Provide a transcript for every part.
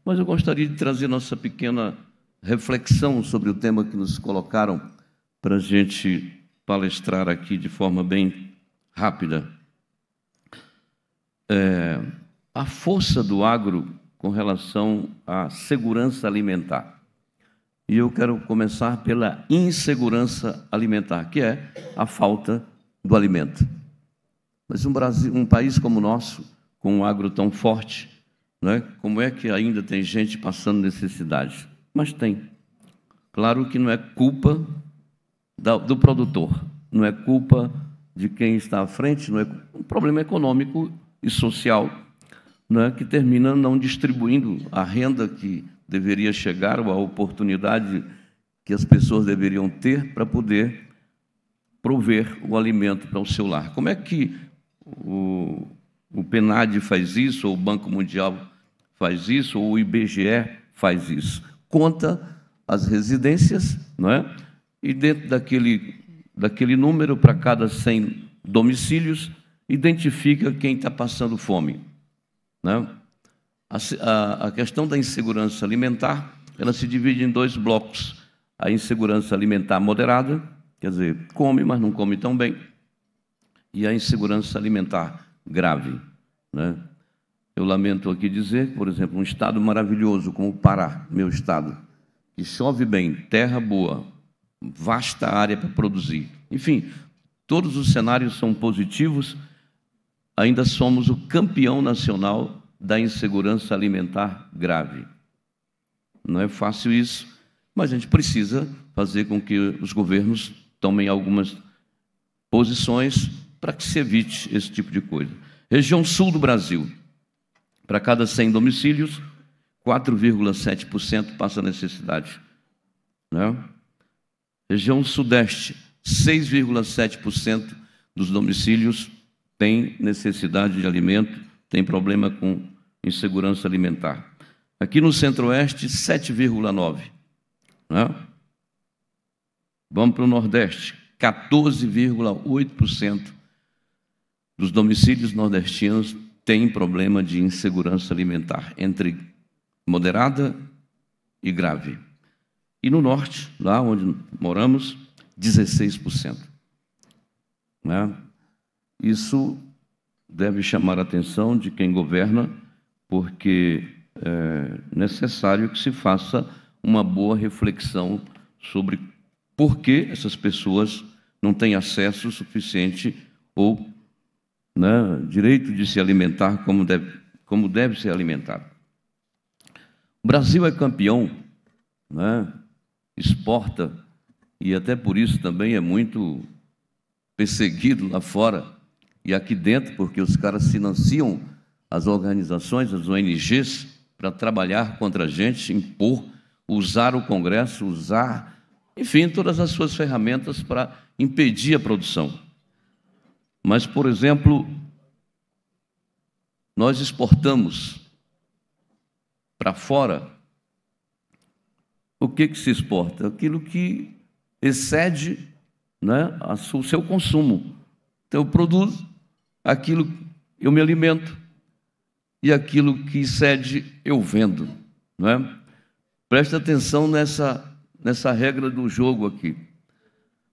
mas eu gostaria de trazer nossa pequena reflexão sobre o tema que nos colocaram para a gente palestrar aqui de forma bem rápida. A força do agro com relação à segurança alimentar. E eu quero começar pela insegurança alimentar, que é a falta do alimento. Mas um país como o nosso, com um agro tão forte, né, como é que ainda tem gente passando necessidade? Mas tem. Claro que não é culpa do produtor, não é culpa de quem está à frente, não é um problema econômico e social, né, que termina não distribuindo a renda que deveria chegar, ou a oportunidade que as pessoas deveriam ter para poder prover o alimento para o seu lar. Como é que o PNAD faz isso, ou o Banco Mundial faz isso, ou o IBGE faz isso? Conta as residências, não é? E dentro daquele número, para cada 100 domicílios, identifica quem está passando fome, né? A questão da insegurança alimentar, ela se divide em dois blocos. A insegurança alimentar moderada, quer dizer, come, mas não come tão bem, e a insegurança alimentar grave, né? Eu lamento aqui dizer, por exemplo, um estado maravilhoso como o Pará, meu estado, que chove bem, terra boa, vasta área para produzir. Enfim, todos os cenários são positivos, ainda somos o campeão nacional da insegurança alimentar grave. Não é fácil isso, mas a gente precisa fazer com que os governos tomem algumas posições para que se evite esse tipo de coisa. Região sul do Brasil, para cada 100 domicílios, 4,7% passa necessidade, né? Região sudeste, 6,7% dos domicílios têm necessidade de alimento, tem problema com insegurança alimentar. Aqui no centro-oeste, 7,9%. Né? Vamos para o nordeste, 14,8% dos domicílios nordestinos têm problema de insegurança alimentar, entre moderada e grave. E no norte, lá onde moramos, 16%. Né? Isso deve chamar a atenção de quem governa, porque é necessário que se faça uma boa reflexão sobre por que essas pessoas não têm acesso suficiente ou, né, direito de se alimentar como deve ser alimentado. O Brasil é campeão, né, exporta, e até por isso também é muito perseguido lá fora, e aqui dentro, porque os caras financiam as organizações, as ONGs, para trabalhar contra a gente, impor, usar o Congresso, usar, enfim, todas as suas ferramentas para impedir a produção. Mas, por exemplo, nós exportamos para fora. O que se exporta? Aquilo que excede, né, o seu consumo. Então, eu produzo aquilo, eu me alimento, e aquilo que excede, eu vendo, não é? Presta atenção nessa regra do jogo aqui.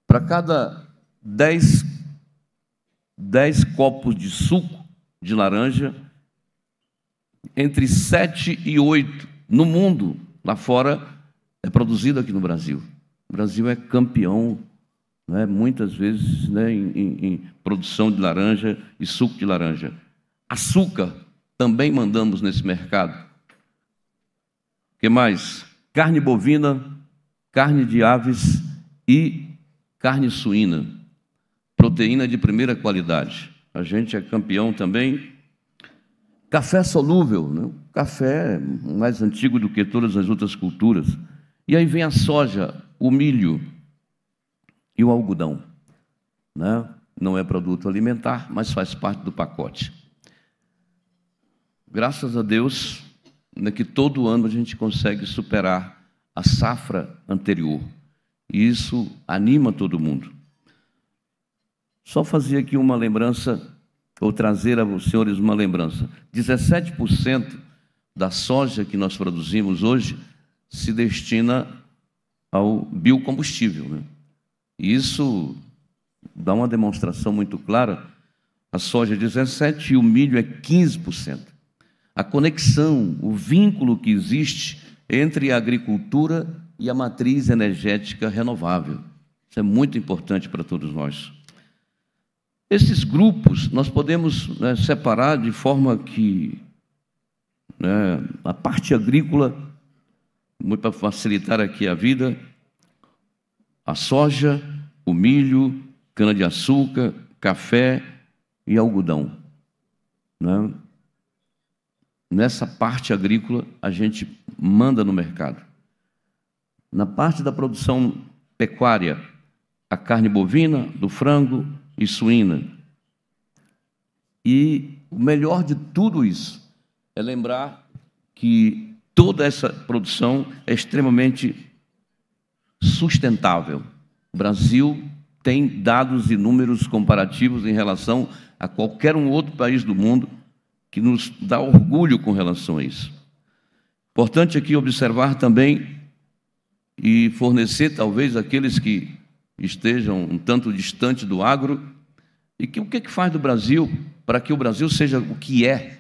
Para cada 10 copos de suco de laranja, entre 7 e 8 no mundo, lá fora, é produzido aqui no Brasil. O Brasil é campeão, né, muitas vezes, né, em produção de laranja e suco de laranja. Açúcar também mandamos nesse mercado. O que mais? Carne bovina, carne de aves e carne suína. Proteína de primeira qualidade. A gente é campeão também. Café solúvel, né? O café é mais antigo do que todas as outras culturas. E aí vem a soja, o milho e o algodão, né? Não é produto alimentar, mas faz parte do pacote. Graças a Deus, né, que todo ano a gente consegue superar a safra anterior. E isso anima todo mundo. Só fazer aqui uma lembrança, ou trazer aos senhores uma lembrança. 17% da soja que nós produzimos hoje se destina ao biocombustível, né? E isso dá uma demonstração muito clara. A soja é 17% e o milho é 15%. A conexão, o vínculo que existe entre a agricultura e a matriz energética renovável. Isso é muito importante para todos nós. Esses grupos nós podemos separar de forma que a parte agrícola, muito para facilitar aqui a vida, a soja, o milho, cana-de-açúcar, café e algodão, né? Nessa parte agrícola, a gente manda no mercado. Na parte da produção pecuária, a carne bovina, do frango e suína. E o melhor de tudo isso é lembrar que toda essa produção é extremamente sustentável. O Brasil tem dados e números comparativos em relação a qualquer um outro país do mundo que nos dá orgulho com relação a isso. Importante aqui observar também e fornecer, talvez, aqueles que estejam um tanto distante do agro, e que o que faz do Brasil para que o Brasil seja o que é.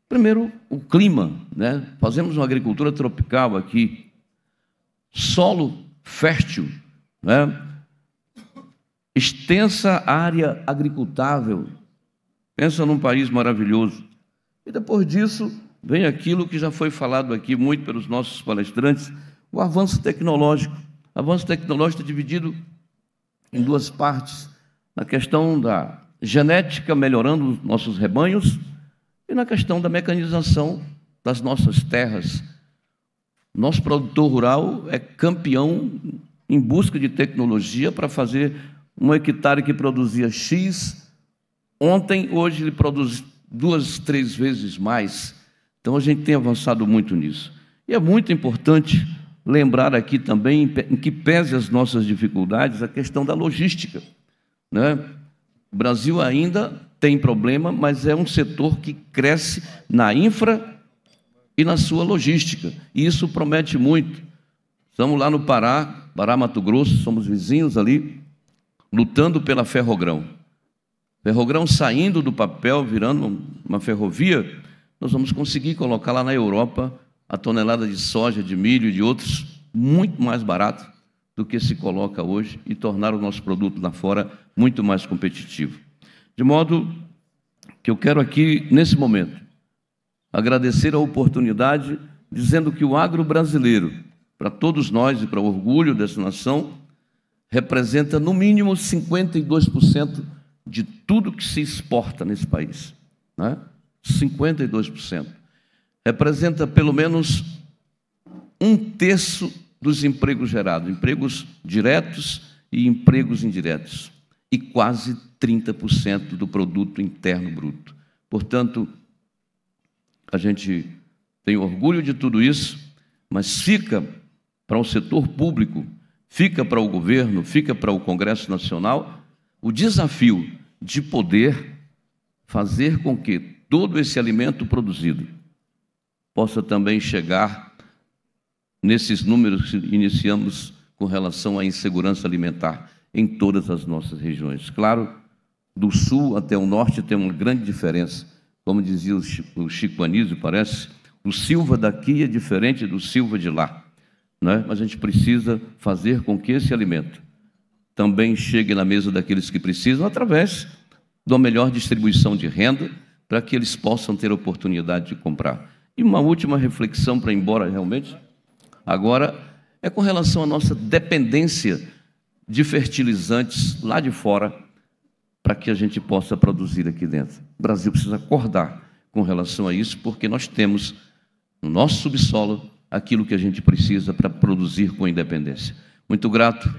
Primeiro, o clima, né? Fazemos uma agricultura tropical aqui, solo fértil, né? Extensa área agricultável. Pensa num país maravilhoso. E depois disso, vem aquilo que já foi falado aqui muito pelos nossos palestrantes, o avanço tecnológico. O avanço tecnológico é dividido em duas partes, na questão da genética, melhorando os nossos rebanhos, e na questão da mecanização das nossas terras. Nosso produtor rural é campeão em busca de tecnologia para fazer um hectare que produzia X, ontem, hoje ele produz 2, 3 vezes mais. Então, a gente tem avançado muito nisso. E é muito importante lembrar aqui também, em que pese as nossas dificuldades, a questão da logística, né? O Brasil ainda tem problema, mas é um setor que cresce na infra e na sua logística. E isso promete muito. Estamos lá no Pará, Mato Grosso, somos vizinhos ali, lutando pela Ferrogrão. Ferrogrão saindo do papel, virando uma ferrovia, nós vamos conseguir colocar lá na Europa a tonelada de soja, de milho e de outros muito mais barato do que se coloca hoje e tornar o nosso produto lá fora muito mais competitivo. De modo que eu quero aqui, nesse momento, agradecer a oportunidade, dizendo que o agro brasileiro, para todos nós e para o orgulho dessa nação, representa no mínimo 52% de tudo que se exporta nesse país, né? 52%. Representa pelo menos 1/3 dos empregos gerados, empregos diretos e empregos indiretos, e quase 30% do produto interno bruto. Portanto, a gente tem orgulho de tudo isso, mas fica para o setor público, fica para o governo, fica para o Congresso Nacional o desafio de poder fazer com que todo esse alimento produzido possa também chegar nesses números que iniciamos com relação à insegurança alimentar em todas as nossas regiões. Claro, do sul até o norte tem uma grande diferença. Como dizia o Chico Anísio, parece, o Silva daqui é diferente do Silva de lá, né? Mas a gente precisa fazer com que esse alimento também chegue na mesa daqueles que precisam, através de uma melhor distribuição de renda, para que eles possam ter a oportunidade de comprar. E uma última reflexão para ir embora realmente, agora, é com relação à nossa dependência de fertilizantes lá de fora, para que a gente possa produzir aqui dentro. O Brasil precisa acordar com relação a isso, porque nós temos no nosso subsolo aquilo que a gente precisa para produzir com independência. Muito grato.